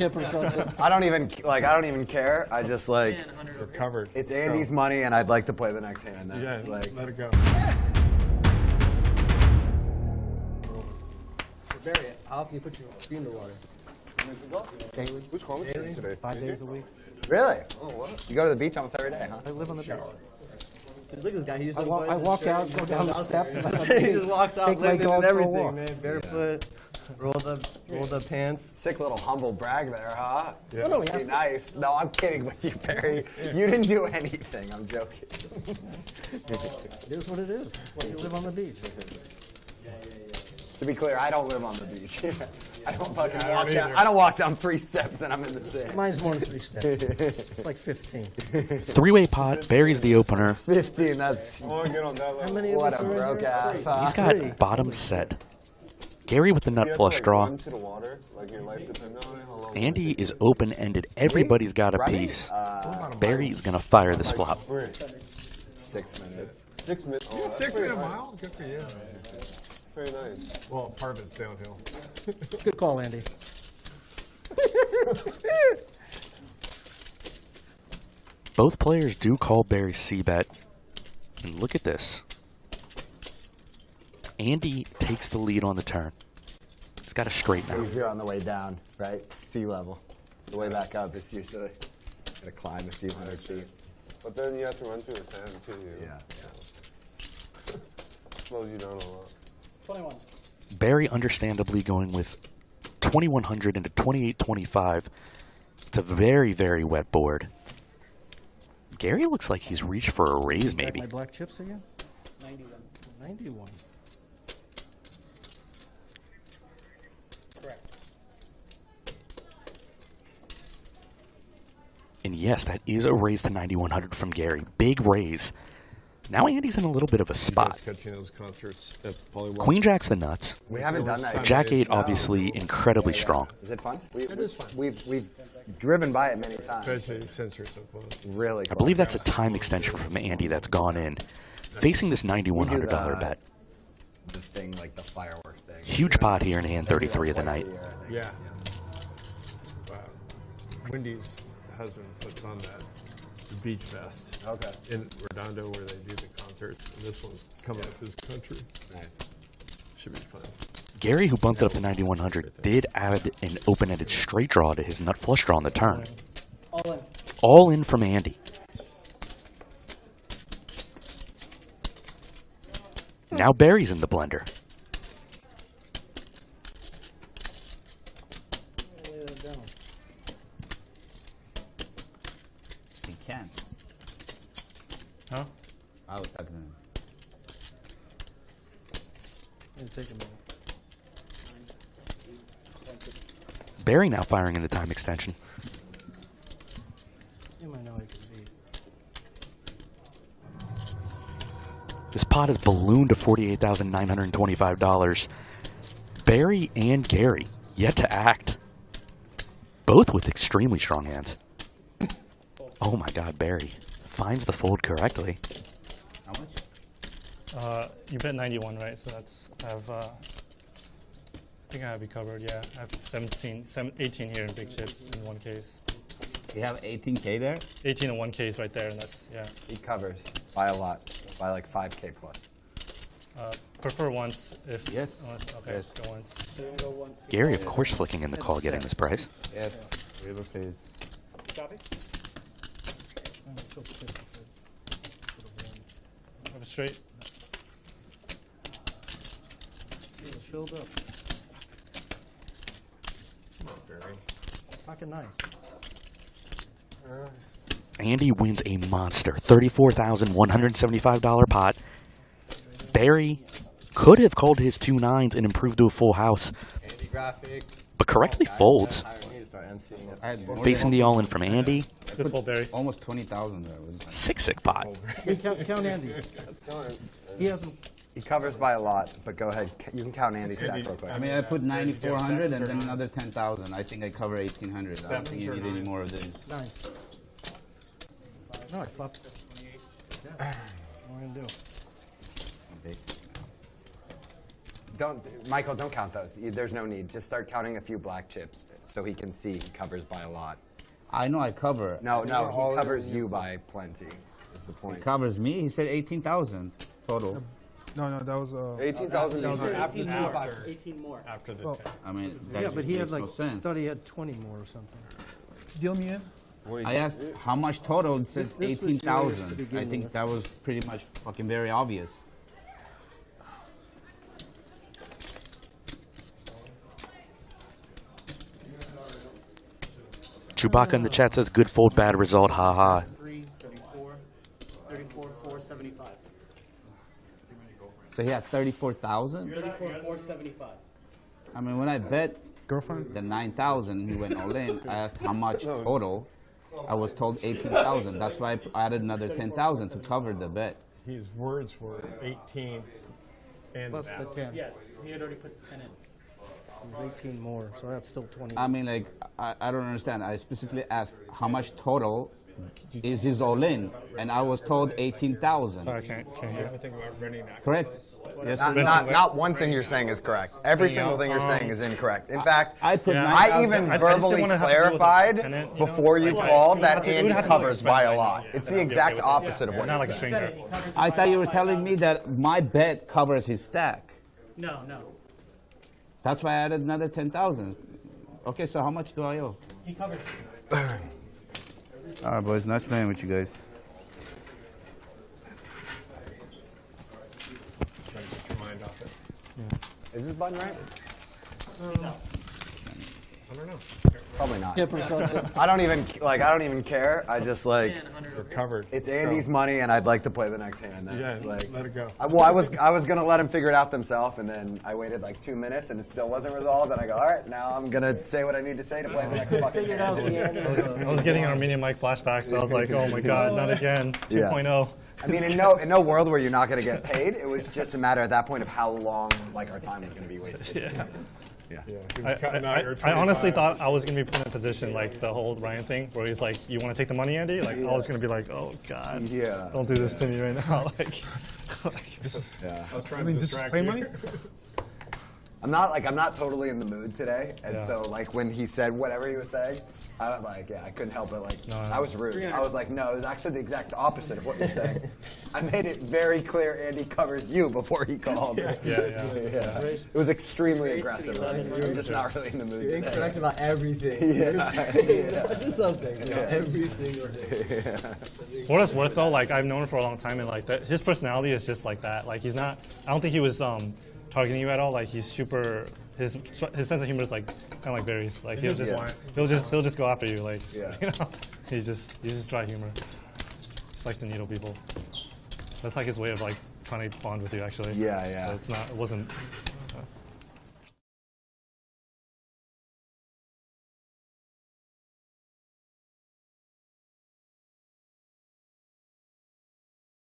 chip or something. I don't even care. I just like. You're covered. It's Andy's money, and I'd like to play the next hand. Yeah, That's let it go. Bury it. How often you put your feet in the water? Daily. Who's calling today? 5 days a week. Really? Oh, what? You go to the beach almost every day, huh? I live on the beach. Look at this guy. He just I walk out, go down the steps, and he just walks out, take my living dog and for a everything, walk. man. Barefoot, rolled up pants. Sick little humble brag there, huh? Yeah. Oh, no, he Be has to. nice. No, I'm kidding with you, Barry. You didn't do anything. I'm joking. It is what it is. That's why you live on the beach. To be clear, I don't live on the beach. I don't fucking I walk don't down. either. I don't walk down 3 steps and I'm in the sand. Mine's more than 3 steps. It's like 15. Three-way pot, Barry's the opener. 15. That's I want to get on that How level. many of what us a are in broke here? ass. Huh? He's got bottom set. Gary with the nut You have flush to, like, draw. run to the water, like your life depends on it. How long Andy is open-ended. Everybody's got a Right? piece. Barry's gonna fire this flop. 6 minutes. 6 minutes. Oh, that's 6 pretty minute nice. mile? Good for you. Very nice. Well, part of it's downhill. Good call, Andy. Both players do call Barry C-bet. And look at this. Andy takes the lead on the turn. He's got a straight now. Easier on the way down, right? Sea level. The way back up is usually gotta climb a few hundred feet. But then you have to run through the sand too. You know? Yeah. Slows you down a lot. 21. Barry understandably going with 2100 into 2825. It's a very, very wet board. Gary looks like he's reached for a raise, maybe. My black chips again? 91. 91. Correct. And yes, that is a raise to 9100 from Gary. Big raise. Now Andy's in a little bit of a spot. Catching those concerts at Polywalk. Queen Jack's the nuts. We haven't done that yet. Jack 8 obviously incredibly strong. Is it fun? It is fun. We've driven by it many times. Especially sensors so fun. Really I close. believe that's a time extension from Andy that's gone in. Facing this $9,100 bet. The thing, like the firework thing. Huge pot here in hand 33 of the night. Yeah. Wow. Wendy's husband puts on that beach vest. Okay. In Redondo where they do the concerts. And this one's coming up this country. Nice. Should be fun. Gary, who bumped it up to 9100, did add an open-ended straight draw to his nut flush draw on the turn. All in. All in from Andy. Now Barry's in the blender. Lay that down. He can. Huh? I was talking to him. It'll take a minute. Barry now firing in the time extension. You might know he could beat. This pot is ballooned to $48,925. Barry and Gary yet to act. Both with extremely strong hands. Oh my god, Barry finds the fold correctly. How much? You bet 91, right? So that's, I have, I think I have you covered, yeah. I have 18 here in big chips in one case. You have 18K there? 18 in one case right there, and that's, yeah. He covers by a lot, by like 5K plus. Prefer once if... Yes. Unless, okay, Yes. go once. Gary, of course, flicking in the call, getting this price. Yes. River face. Copy? Oh, it's so pissed. Have a straight. It's filled up. Fucking nice. Andy wins a monster $34,175 pot. Barry could have called his 2 9s and improved to a full house, Andy graphic. but correctly folds. I had more Facing than the all-in from Andy. Good fold, Barry. almost 20,000 there. Sick pot. Hey, count Andy. He hasn't. He covers by a lot, but go ahead. You can count Andy's stack real quick. I mean, I put 9,400 and then another 10,000. I think I cover 1,800. I don't think you need any more of these. Nice. No, I flopped. What am I going to do? Michael, don't count those. There's no need. Just start counting a few black chips. so he can see he covers by a lot. I know I cover. No, he covers you by plenty, is the point. He covers me. He said 18,000 total. No, that was 18,000 After easy. 18 more. After. 18 more. After the Well, 10. I mean, that Yeah, but he had makes like, no sense. thought he had 20 more or something. deal me in. I asked how much total. It said This was yours to 18,000. I begin think with. that was pretty much fucking very obvious. Chewbacca in the chat says, good fold, bad result, haha. 3, 34, 475. So he had 34,000. 475. I mean, when I bet Girlfriend? the 9,000, he went all in. I asked how much total. I was told 18,000. That's why I added another 10,000 to cover the bet. His words were 18 and Plus the that. 10. Yeah, he had already put 10 in. It was 18 more, so that's still 20. I mean, like, I don't understand. I specifically asked how much total is his all in, and I was told 18,000. Sorry, I can't hear. Everything about renting that. Correct? Yes. Not one thing you're saying is correct. Every single thing you're saying is incorrect. In fact, I put Yeah. 9,000. I even I just didn't verbally wanna have to deal with clarified the tenant, you know? before you Like, called it that would have to Andy do with covers by a friend lot. right It's now. the I'd be exact okay with that. opposite of what Not you're like a saying. stranger. I thought you were telling me that my bet covers his stack. No. That's why I added another 10,000. Okay, so how much do I owe? He covered. All right, boys. Nice playing with you guys. Trying to get your mind off it. Is this button right? I don't know. Probably not. Hip or something. I don't even care. I just like You're covered. it's Let's Andy's go. money, and I'd like to play the next hand. Yeah, That's like let it go. I was gonna let him figure it out themselves, and then I waited like 2 minutes, and it still wasn't resolved. And I go, all right, now I'm gonna say what I need to say to play the next fucking Figured out hand. the end. I was getting Armenian Mike flashbacks, so I was like, oh my god, not again. Yeah. 2.0. I mean, in no world where you're not gonna get paid. It was just a matter at that point of how long like our time was gonna be wasted. Yeah. Yeah. Yeah, he was cutting out your I honestly 25s. thought I was going to be put in a position like the whole Ryan thing where he's like, you want to take the money, Andy? Like, I was going to be like, oh, God. Yeah. Don't do this to me right now. Like, Yeah. I was trying I mean, to this is distract play you. money? I'm not totally in the mood today, and Yeah. so like when he said whatever he was saying, I was like, I couldn't help it. Like I was rude. I was like, no, it was actually the exact opposite of what you're saying. I made it very clear Andy covers you before he called. yeah. It was extremely aggressive. Like, I'm just not really in the mood today. Correct about everything. Yeah. Just something. Every single day. For what it's worth, though, like, I've known him for a long time, and like his personality is just like that. Like, he's not, I don't think he was targeting you at all. Like, he's super, his sense of humor is like kind of like berries. Like, he'll just go after you. Like, Yeah. you know, he's just dry humor. Just likes to needle people. That's like his way of like trying to bond with you, actually. Yeah. So it wasn't